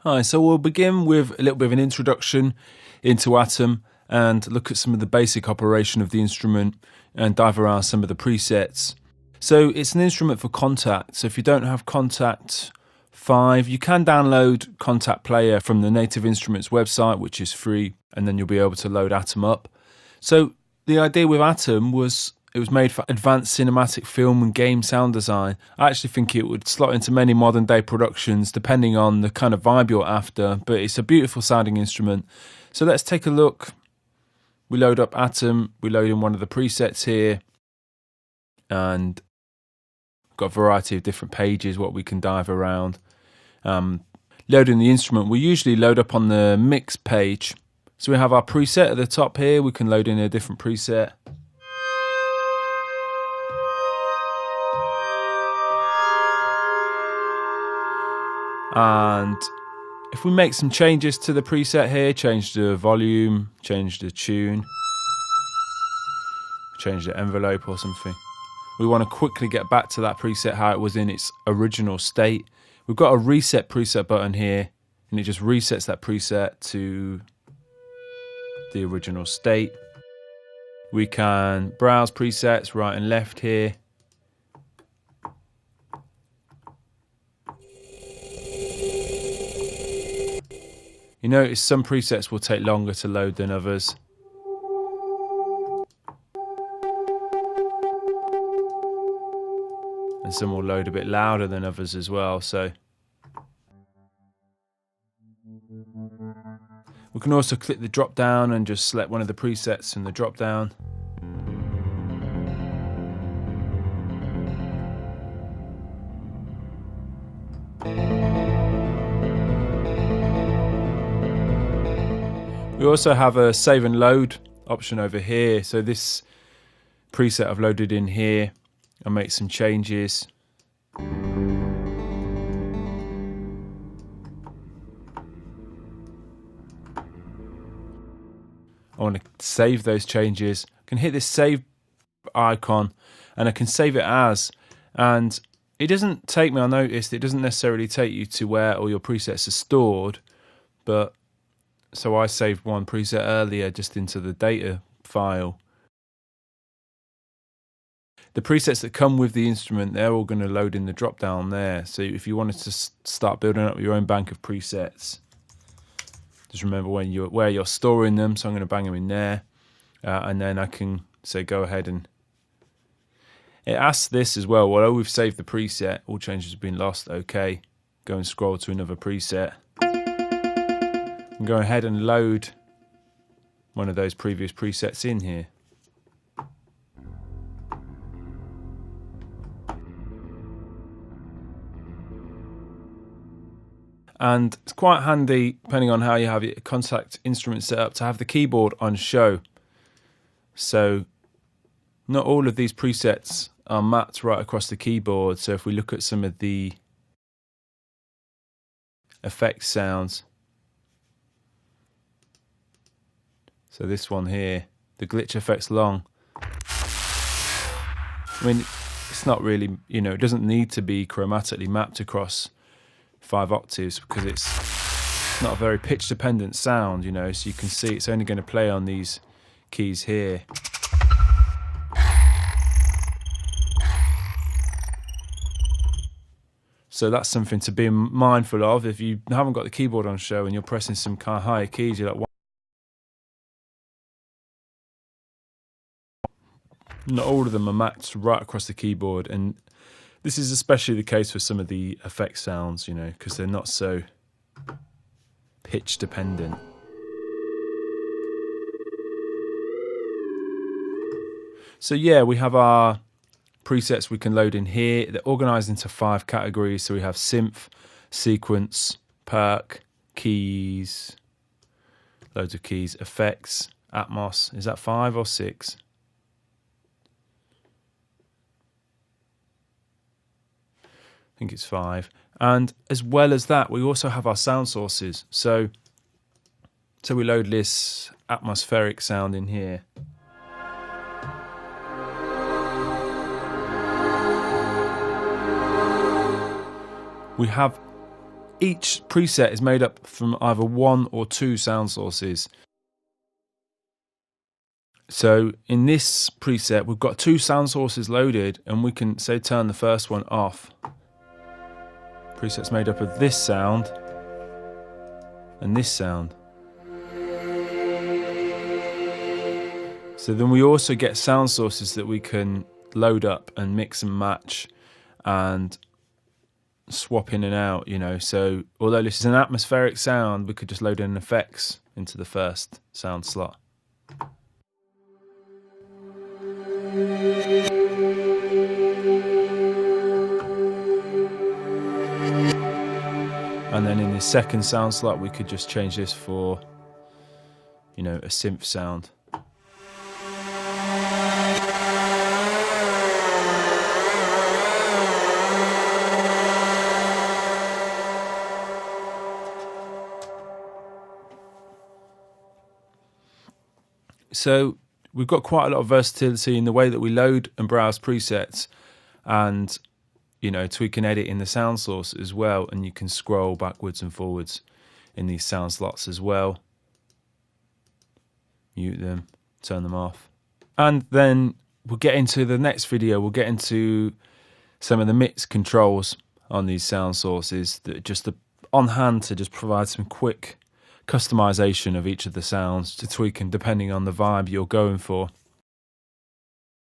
Hi, so we'll begin with a little bit of an introduction into Atom and look at some of the basic operation of the instrument and dive around some of the presets. So it's an instrument for Kontakt, so if you don't have Kontakt 5, you can download Kontakt Player from the Native Instruments website, which is free, and then you'll be able to load Atom up. So the idea with Atom was it was made for advanced cinematic film and game sound design. I actually think it would slot into many modern day productions depending on the kind of vibe you're after, but it's a beautiful sounding instrument. So let's take a look. We load up Atom, we load in one of the presets here, and got a variety of different pages what we can dive around. Loading the instrument, we usually load up on the mix page. So we have our preset at the top here, we can load in a different preset. And if we make some changes to the preset here, change the volume, change the tune, change the envelope or something, we want to quickly get back to that preset how it was in its original state. We've got a reset preset button here, and it just resets that preset to the original state. We can browse presets right and left here. You notice some presets will take longer to load than others. And some will load a bit louder than others as well. So we can also click the drop down and just select one of the presets from the drop down. We also have a save and load option over here. So this preset I've loaded in here. I'll make some changes. I want to save those changes. I can hit this save icon and I can save it as. And it doesn't take me, I noticed, it doesn't necessarily take you to where all your presets are stored. But so I saved one preset earlier just into the data file. The presets that come with the instrument, they're all going to load in the drop down there. So if you wanted to start building up your own bank of presets, just remember where you're storing them. So I'm going to bang them in there, and then I can say go ahead and it asks this as well. Well, we've saved the preset. All changes have been lost. Okay, go and scroll to another preset. And go ahead and load one of those previous presets in here. And it's quite handy, depending on how you have your Kontakt instrument set up, to have the keyboard on show. So not all of these presets are mapped right across the keyboard. So if we look at some of the effects sounds, so this one here, the glitch effects long. I mean, it's not really, it doesn't need to be chromatically mapped across 5 octaves because it's not a very pitch dependent sound, so you can see it's only going to play on these keys here. So that's something to be mindful of. If you haven't got the keyboard on show and you're pressing some kind of higher keys, you're like, not all of them are mapped right across the keyboard, and this is especially the case for some of the effect sounds, because they're not so pitch dependent. So yeah, we have our presets we can load in here. They're organized into 5 categories. So we have synth, sequence, perk, keys, loads of keys, effects, Atmos. Is that 5 or 6? I think it's 5. And as well as that, we also have our sound sources. So we load this atmospheric sound in here. We have each preset is made up from either 1 or 2 sound sources. So in this preset, we've got 2 sound sources loaded, and we can say turn the first one off. Preset's made up of this sound and this sound. So then we also get sound sources that we can load up and mix and match and swap in and out, you know. So although this is an atmospheric sound, we could just load in effects into the first sound slot. And then in the second sound slot, we could just change this for, you know, a synth sound. So we've got quite a lot of versatility in the way that we load and browse presets, and, you know, tweak and edit in the sound source as well. And you can scroll backwards and forwards in these sound slots as well. Mute them, turn them off. And then we'll get into the next video, we'll get into some of the mix controls on these sound sources that are just on hand to just provide some quick customization of each of the sounds to tweak them depending on the vibe you're going for.